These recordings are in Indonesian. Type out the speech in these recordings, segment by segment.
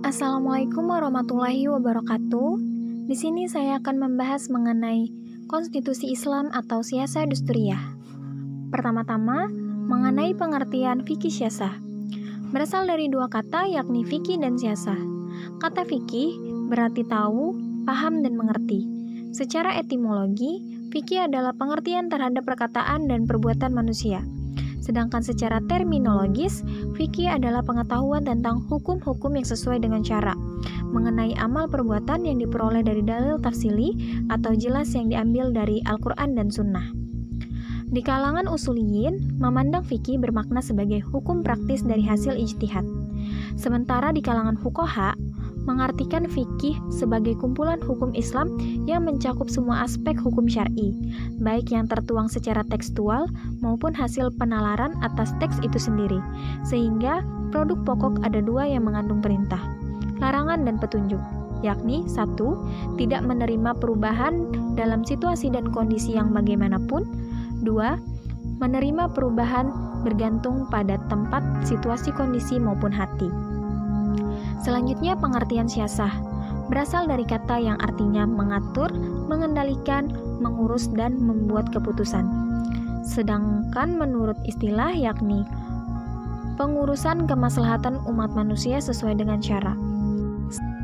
Assalamualaikum warahmatullahi wabarakatuh. Di sini saya akan membahas mengenai konstitusi Islam atau siasa dusturiyah. Pertama-tama, mengenai pengertian fikih siasah. Berasal dari dua kata yakni fikih dan siasah. Kata fikih berarti tahu, paham, dan mengerti. Secara etimologi, fikih adalah pengertian terhadap perkataan dan perbuatan manusia. Sedangkan secara terminologis, fikih adalah pengetahuan tentang hukum-hukum yang sesuai dengan syara, mengenai amal perbuatan yang diperoleh dari dalil tafsili atau jelas yang diambil dari Al-Quran dan Sunnah. Di kalangan usuliyin, memandang fikih bermakna sebagai hukum praktis dari hasil ijtihad. Sementara di kalangan fuqaha, mengartikan fikih sebagai kumpulan hukum Islam yang mencakup semua aspek hukum syar'i, baik yang tertuang secara tekstual maupun hasil penalaran atas teks itu sendiri, sehingga produk pokok ada dua yang mengandung perintah, larangan dan petunjuk, yakni 1. Tidak menerima perubahan dalam situasi dan kondisi yang bagaimanapun. 2. Menerima perubahan bergantung pada tempat, situasi, kondisi maupun hati. Selanjutnya, pengertian siasah berasal dari kata yang artinya mengatur, mengendalikan, mengurus, dan membuat keputusan. Sedangkan menurut istilah yakni pengurusan kemaslahatan umat manusia sesuai dengan syara.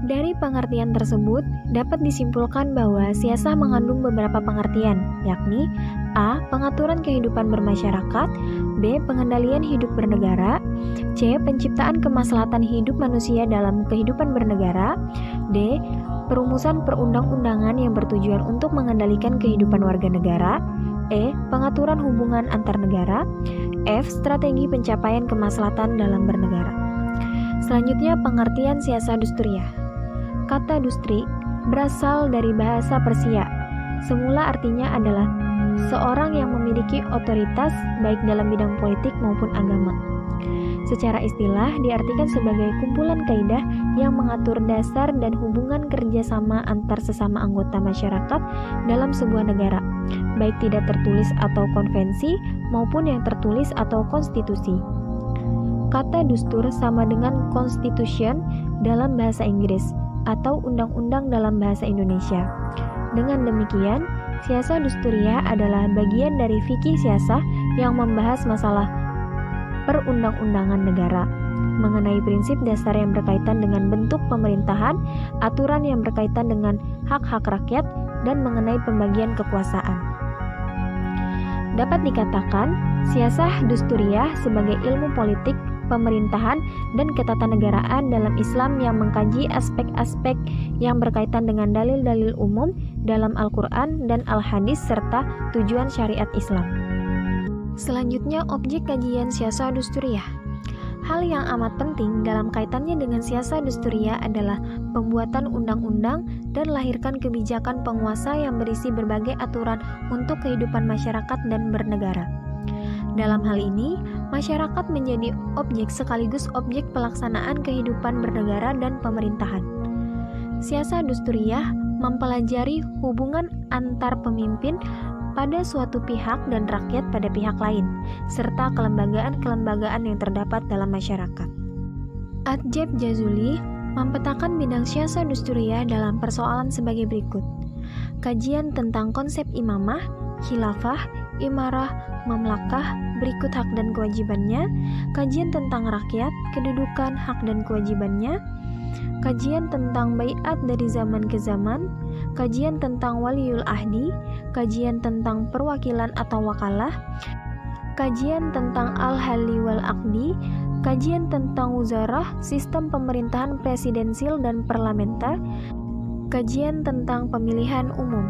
Dari pengertian tersebut, dapat disimpulkan bahwa siasah mengandung beberapa pengertian, yakni A. Pengaturan kehidupan bermasyarakat, B. Pengendalian hidup bernegara, C. Penciptaan kemaslahatan hidup manusia dalam kehidupan bernegara, D. Perumusan perundang-undangan yang bertujuan untuk mengendalikan kehidupan warga negara, E. Pengaturan hubungan antar negara, F. Strategi pencapaian kemaslahatan dalam bernegara. Selanjutnya, pengertian siasah dusturiyah. Kata dustri berasal dari bahasa Persia. Semula artinya adalah seorang yang memiliki otoritas baik dalam bidang politik maupun agama. Secara istilah diartikan sebagai kumpulan kaidah yang mengatur dasar dan hubungan kerjasama antar sesama anggota masyarakat dalam sebuah negara, baik tidak tertulis atau konvensi maupun yang tertulis atau konstitusi. Kata dustur sama dengan constitution dalam bahasa Inggris atau undang-undang dalam bahasa Indonesia. Dengan demikian, siasah dusturiyah adalah bagian dari fikih siasah yang membahas masalah perundang-undangan negara, mengenai prinsip dasar yang berkaitan dengan bentuk pemerintahan, aturan yang berkaitan dengan hak-hak rakyat, dan mengenai pembagian kekuasaan. Dapat dikatakan, siasah dusturiyah sebagai ilmu politik, pemerintahan, dan ketatanegaraan dalam Islam yang mengkaji aspek-aspek yang berkaitan dengan dalil-dalil umum dalam Al-Quran dan Al-Hadis serta tujuan syariat Islam. Selanjutnya, objek kajian siasah dusturiyah. Hal yang amat penting dalam kaitannya dengan siasah dusturiyah adalah pembuatan undang-undang dan lahirkan kebijakan penguasa yang berisi berbagai aturan untuk kehidupan masyarakat dan bernegara. Dalam hal ini, masyarakat menjadi objek sekaligus objek pelaksanaan kehidupan bernegara dan pemerintahan. Siasah dusturiyah mempelajari hubungan antar pemimpin pada suatu pihak dan rakyat pada pihak lain, serta kelembagaan-kelembagaan yang terdapat dalam masyarakat. Adjeb Jazuli mempetakan bidang siasah dusturiyah dalam persoalan sebagai berikut. Kajian tentang konsep imamah, khilafah, imarah, mamlakah, berikut hak dan kewajibannya, kajian tentang rakyat, kedudukan, hak dan kewajibannya, kajian tentang baiat dari zaman ke zaman, kajian tentang waliul ahdi, kajian tentang perwakilan atau wakalah, kajian tentang al-hali wal aqdi, kajian tentang wuzarah, sistem pemerintahan presidensil dan parlementer, kajian tentang pemilihan umum.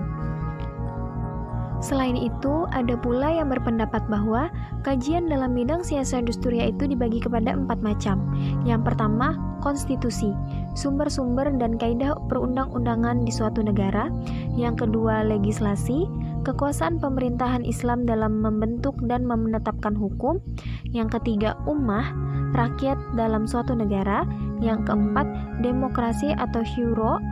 Selain itu, ada pula yang berpendapat bahwa kajian dalam bidang siasah dusturiyah itu dibagi kepada 4 macam. Yang pertama, konstitusi, sumber-sumber dan kaidah perundang-undangan di suatu negara. Yang kedua, legislasi, kekuasaan pemerintahan Islam dalam membentuk dan menetapkan hukum. Yang ketiga, ummah, rakyat dalam suatu negara. Yang keempat, demokrasi atau syuro,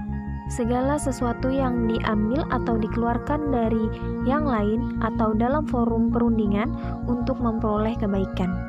segala sesuatu yang diambil atau dikeluarkan dari yang lain atau dalam forum perundingan untuk memperoleh kebaikan.